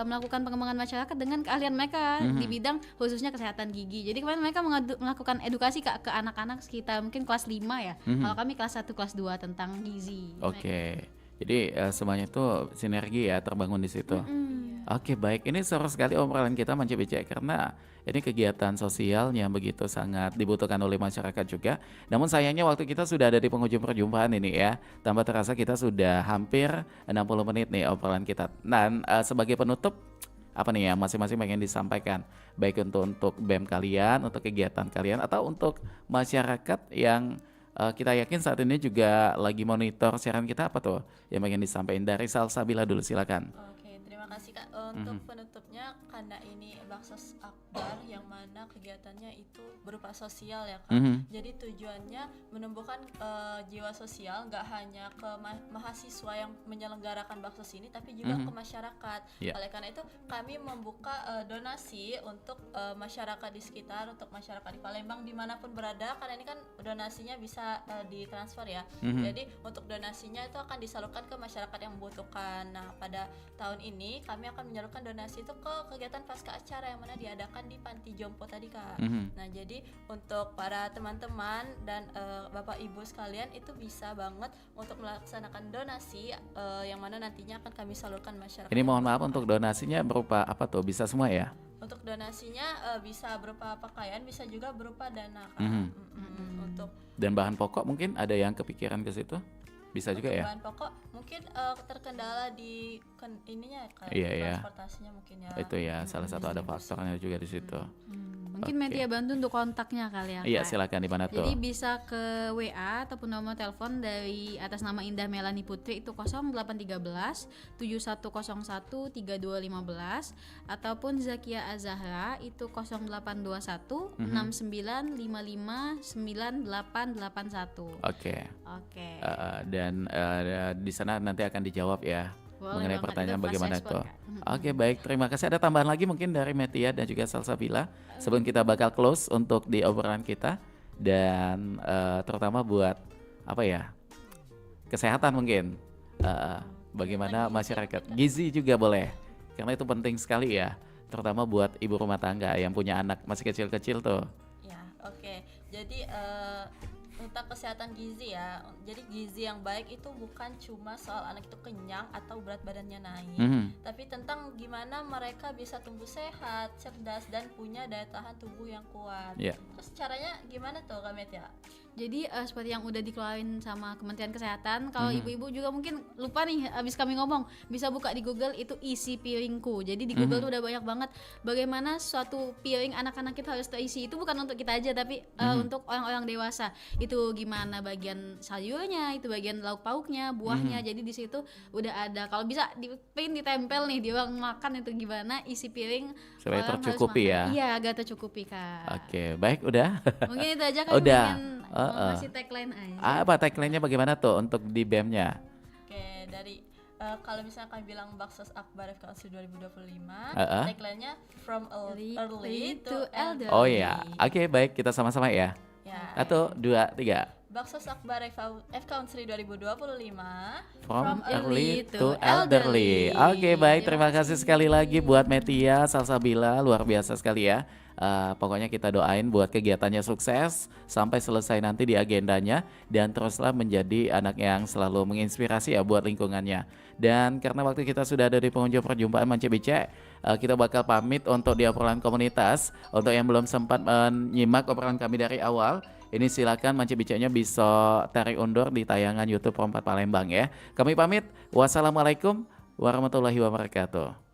melakukan pengembangan masyarakat dengan keahlian mereka di bidang khususnya kesehatan gigi. Jadi kemarin mereka melakukan edukasi ke anak-anak sekitar mungkin kelas 5 ya, kalau kami kelas 1 kelas 2 tentang gizi. Oke. Jadi semuanya itu sinergi ya terbangun di situ. Oke, baik. Ini seru sekali obrolan kita Mance BC, karena ini kegiatan sosialnya begitu sangat dibutuhkan oleh masyarakat juga. Namun sayangnya waktu kita sudah ada di penghujung perjumpaan ini ya. Tanpa terasa kita sudah hampir 60 menit nih obrolan kita. Dan sebagai penutup, apa nih yang masing-masing pengen disampaikan? Baik untuk BEM kalian, untuk kegiatan kalian, atau untuk masyarakat yang kita yakin saat ini juga lagi monitor siaran kita, apa tuh yang pengen disampaikan dari Salsabila dulu, silakan. Oke, terima kasih Kak. Untuk penutupnya, karena ini Baksos Akbar yang mana kegiatannya itu berupa sosial ya Kak. Jadi tujuannya menumbuhkan jiwa sosial nggak hanya ke mahasiswa yang menyelenggarakan Baksos ini, tapi juga ke masyarakat. Oleh karena itu kami membuka donasi untuk masyarakat di sekitar, untuk masyarakat di Palembang dimanapun berada, karena ini kan donasinya bisa ditransfer ya. Jadi untuk donasinya itu akan disalurkan ke masyarakat yang membutuhkan. Nah pada tahun ini kami akan menyalurkan donasi itu ke kegiatan pasca acara yang mana diadakan di Panti Jompo tadi Kak. Nah jadi untuk para teman-teman dan Bapak Ibu sekalian itu bisa banget untuk melaksanakan donasi yang mana nantinya akan kami salurkan masyarakat. Ini mohon maaf, untuk donasinya berupa apa tuh? Bisa semua ya? Untuk donasinya bisa berupa pakaian, bisa juga berupa dana Kak. Untuk Dan bahan pokok mungkin ada yang kepikiran ke situ? Bisa juga ya? bahan pokok mungkin terkendala di ininya Kak, Iya. transportasinya mungkin ya. Itu ya salah satu ada faktornya juga di situ. Mungkin Media bantu untuk kontaknya kali ya Iya, Kak. silakan di mana tuh? Jadi bisa ke WA ataupun nomor telepon dari atas nama Indah Melani Putri itu 0813 7101 3215, ataupun Zakia Azahra itu 0821 6955 9881. Oke. Dan Dan di sana nanti akan dijawab ya mengenai banget, pertanyaan itu flash bagaimana respon, tuh. Kak. Oke, baik, terima kasih. Ada tambahan lagi mungkin dari Metia dan juga Salsabila sebelum kita bakal close untuk di obrolan kita, dan terutama buat apa ya, kesehatan mungkin, bagaimana masyarakat gizi juga boleh, karena itu penting sekali ya, terutama buat ibu rumah tangga yang punya anak masih kecil-kecil tuh. Ya, oke. Jadi tentang kesehatan gizi ya. Jadi gizi yang baik itu bukan cuma soal anak itu kenyang atau berat badannya naik, tapi tentang gimana mereka bisa tumbuh sehat, cerdas, dan punya daya tahan tubuh yang kuat. Terus caranya gimana tuh Kak Met ya? Jadi seperti yang udah dikeluarin sama Kementerian Kesehatan, kalau ibu-ibu juga mungkin lupa nih, abis kami ngomong bisa buka di Google itu isi piringku. Jadi di Google tuh udah banyak banget bagaimana suatu piring anak-anak kita harus terisi. Itu bukan untuk kita aja, tapi untuk orang-orang dewasa. Itu gimana bagian sayurnya, itu bagian lauk pauknya, buahnya. Jadi di situ udah ada. Kalau bisa ditempel nih di ruang makan itu gimana isi piring Supaya orang harus tercukupi makan. ya. Iya, agak tercukupi Kak. Oke, baik, udah. Mungkin itu aja kan. Udah. Mau ngasih tagline aja. Apa tagline-nya bagaimana tuh untuk di BEM-nya? Oke, dari kalau misalnya kami bilang Baksos Akbar FKC 2025, tagline-nya from early to to elderly. elderly. Oh ya, oke baik kita sama-sama ya. Ya. 1, 2, 3. Bakso Sakbar F Country 2025. From early to elderly. Oke baik, terima kasih sekali lagi buat Metia, Salsabila, luar biasa sekali ya. Pokoknya kita doain buat kegiatannya sukses sampai selesai nanti di agendanya, dan teruslah menjadi anak yang selalu menginspirasi ya buat lingkungannya. Dan karena waktu kita sudah ada di penghujung perjumpaan Mance Bice, kita bakal pamit untuk di obrolan komunitas. Untuk yang belum sempat menyimak obrolan kami dari awal, ini silakan Mance Bice-nya bisa tarik undur di tayangan YouTube Pro 4 Palembang ya. Kami pamit. Wassalamualaikum warahmatullahi wabarakatuh.